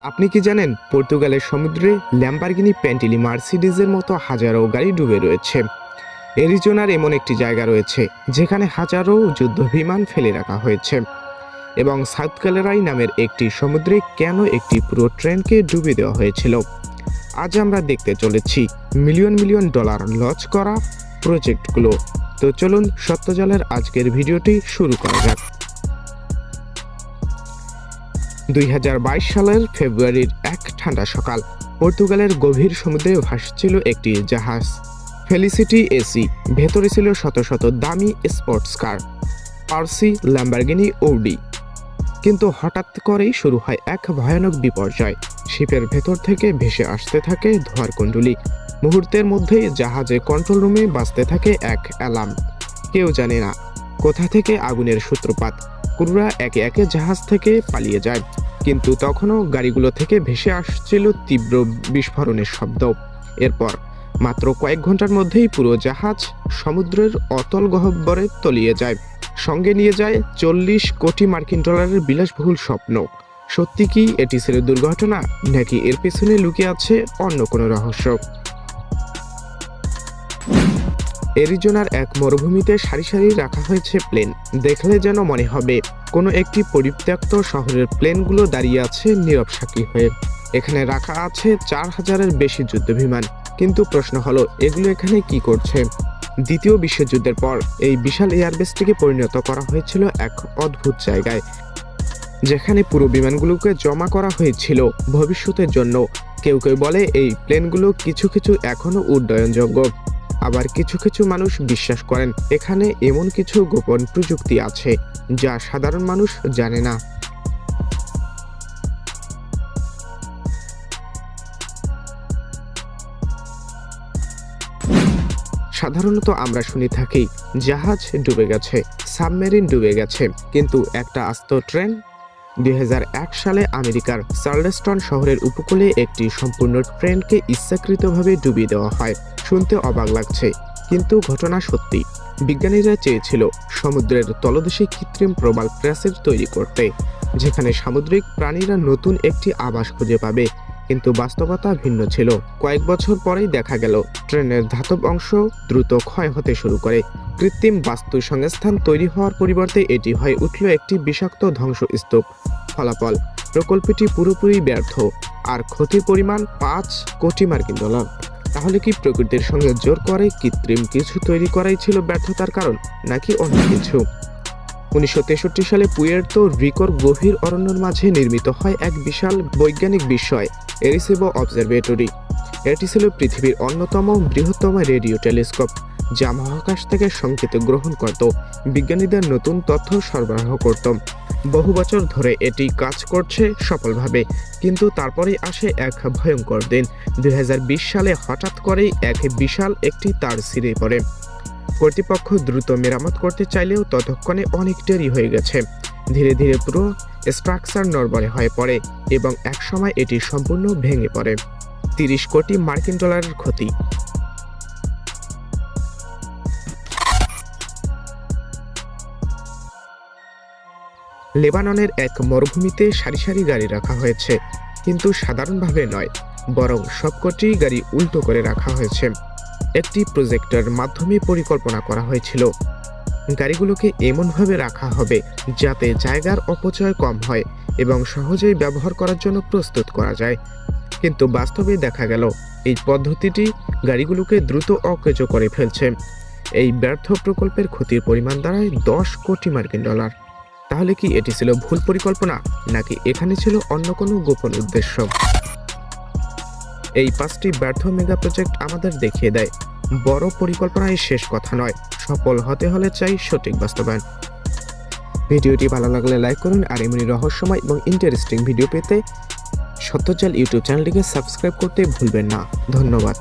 আপনি কি জানেন পর্তুগালের সমুদ্রে ল্যাম্বরগিনি প্যান্টিলি মার্সিডিজের মতো হাজারো গাড়ি ডুবে রয়েছে। অ্যারিজোনার এমন একটি জায়গা রয়েছে যেখানে হাজারো যুদ্ধ বিমান ফেলে রাখা হয়েছে। এবং সাউথ ক্যালেরাই নামের একটি সমুদ্রে কেন একটি পুরো ট্রেনকে ডুবিয়ে দেওয়া হয়েছিল, আজ আমরা দেখতে চলেছি মিলিয়ন মিলিয়ন ডলার লস করা প্রজেক্টগুলো। তো চলুন সত্যজালের আজকের ভিডিওটি শুরু করা যাক। 2022 সালের ফেব্রুয়ারির এক ঠান্ডা সকাল পর্তুগালের গভীর সমুদ্রে ভাসছিল একটি জাহাজ ফেলিসিটি এসি। ভেতরে ছিল শত শত দামি স্পোর্টস কার, পার্সি, ল্যাম্বরগিনি, ওডি। কিন্তু হঠাৎ করেই শুরু হয় এক ভয়ানক বিপর্যয়। শিপের ভেতর থেকে ভেসে আসতে থাকে ধোঁয়ার কুণ্ডলী। মুহূর্তের মধ্যেই জাহাজে কন্ট্রোল রুমে বাজতে থাকে এক অ্যালার্ম। কেউ জানে না কোথা থেকে আগুনের সূত্রপাত। ক্রুরা একে একে জাহাজ থেকে পালিয়ে যায়, কিন্তু তখনও গাড়িগুলো থেকে ভেসে আসছিল তীব্র বিস্ফোরণের শব্দ। এরপর মাত্র কয়েক ঘন্টার মধ্যেই পুরো জাহাজ সমুদ্রের অতল গহ্বরে তলিয়ে যায়। সঙ্গে নিয়ে যায় 40 কোটি মার্কিন ডলারের বিলাসবহুল স্বপ্ন। সত্যি কি এটি ছিল দুর্ঘটনা, নাকি এর পেছনে লুকিয়ে আছে অন্য কোনো রহস্য? অ্যারিজোনার এক মরুভূমিতে সারি সারি রাখা হয়েছে প্লেন। দেখলে যেন মনে হবে কোনো একটি পরিত্যক্ত শহরের প্লেনগুলো দাঁড়িয়ে আছে নীরব সাক্ষী হয়ে। এখানে রাখা আছে 4000-এর বেশি যুদ্ধবিমান। কিন্তু প্রশ্ন হলো, এগুলো এখানে কি করছে? দ্বিতীয় বিশ্বযুদ্ধের পর এই বিশাল এয়ারবেসটিকে পরিণত করা হয়েছিল এক অদ্ভুত জায়গায়, যেখানে পুরো বিমানগুলোকে জমা করা হয়েছিল ভবিষ্যতের জন্য। কেউ কেউ বলে এই প্লেনগুলো কিছু কিছু এখনো উড্ডয়নযোগ্য, আবার কিছু কিছু মানুষ বিশ্বাস করেন এখানে এমন কিছু গোপন প্রযুক্তি আছে যা সাধারণ মানুষ জানে না। সাধারণত আমরা শুনে থাকি জাহাজ ডুবে গেছে, সাবমেরিন ডুবে গেছে, কিন্তু একটা আস্ত ট্রেন। 2001 সালে আমেরিকার চার্লস্টন শহরের উপকূলে একটি সম্পূর্ণ ট্রেনকে ইচ্ছাকৃতভাবে ডুবিয়ে দেওয়া হয়। শুনতে অবাক লাগছে, কিন্তু ঘটনা সত্যি। বিজ্ঞানীরা চেয়েছিল সমুদ্রের তলদেশে কৃত্রিম প্রবাল প্রাচীর তৈরি করতে, যেখানে সামুদ্রিক প্রাণীরা নতুন একটি আবাস খুঁজে পাবে। কিন্তু বাস্তবতা ভিন্ন ছিল। কয়েক বছর পরেই দেখা গেল ট্রেনের ধাতব অংশ দ্রুত ক্ষয় হতে শুরু করে। কৃত্রিম বাস্তু সংস্থান তৈরি হওয়ার পরিবর্তে এটি হয়ে উঠল একটি বিষাক্ত ধ্বংসস্তূপ। ফলাফল, প্রকল্পটি পুরোপুরি ব্যর্থ, আর ক্ষতির পরিমাণ 5 কোটি মার্কিন ডলার। তাহলে কি প্রকৃতির সঙ্গে জোর করে কৃত্রিম কিছু তৈরি করাই ছিল ব্যর্থতার কারণ, নাকি অন্য কিছু? 1963 সালে পুয়ের্তো রিকোর গভীর অরণ্যের মাঝে নির্মিত হয় এক বিশাল বৈজ্ঞানিক বিস্ময়, এরিসেবো অবজারভেটরি। এটি ছিল পৃথিবীর অন্যতম বৃহত্তম রেডিও টেলিস্কোপ, যা মহাকাশ থেকে সংকেত গ্রহণ করত, বিজ্ঞানীদের নতুন তথ্য সরবরাহ করত। বহু বছর ধরে এটি কাজ করছে সফলভাবে, কিন্তু তারপরেই আসে এক ভয়ঙ্কর দিন। 2020 সালে হঠাৎ করেই এক বিশাল একটি তার ছিঁড়ে পড়ে। কর্তৃপক্ষ দ্রুত মেরামত করতে চাইলেও ততক্ষণে অনেক দেরি হয়ে গেছে। ধীরে ধীরে পুরো স্ট্রাকচার নড়বড়ে হয়ে পড়ে এবং একসময় এটি সম্পূর্ণ ভেঙে পড়ে। 30 কোটি মার্কিন ডলারের ক্ষতি। লেবাননের এক মরুভূমিতে সারি সারি গাড়ি রাখা হয়েছে, কিন্তু সাধারণভাবে নয়, বরং সবকটি গাড়ি উল্টো করে রাখা হয়েছে। একটি প্রজেক্টের মাধ্যমে পরিকল্পনা করা হয়েছিল গাড়িগুলোকে এমনভাবে রাখা হবে যাতে জায়গার অপচয় কম হয় এবং সহজেই ব্যবহার করার জন্য প্রস্তুত করা যায়। কিন্তু বাস্তবে দেখা গেল এই পদ্ধতিটি গাড়িগুলোকে দ্রুত অকেজ করে ফেলছে। এই ব্যর্থ প্রকল্পের ক্ষতির পরিমাণ দাঁড়ায় 10 কোটি মার্কিন ডলার। তাহলে কি এটি ছিল ভুল পরিকল্পনা, নাকি এখানে ছিল অন্য কোনো গোপন উদ্দেশ্য? এই 5টি ব্যর্থ মেগা প্রজেক্ট আমাদের দেখিয়ে দেয় বড় পরিকল্পনায় শেষ কথা নয়, সফল হতে হলে চাই সঠিক বাস্তবায়ন। ভিডিওটি ভালো লাগলে লাইক করুন, আর এমনি রহস্যময় এবং ইন্টারেস্টিং ভিডিও পেতে সত্যজাল ইউটিউব চ্যানেলটিকে সাবস্ক্রাইব করতে ভুলবেন না। ধন্যবাদ।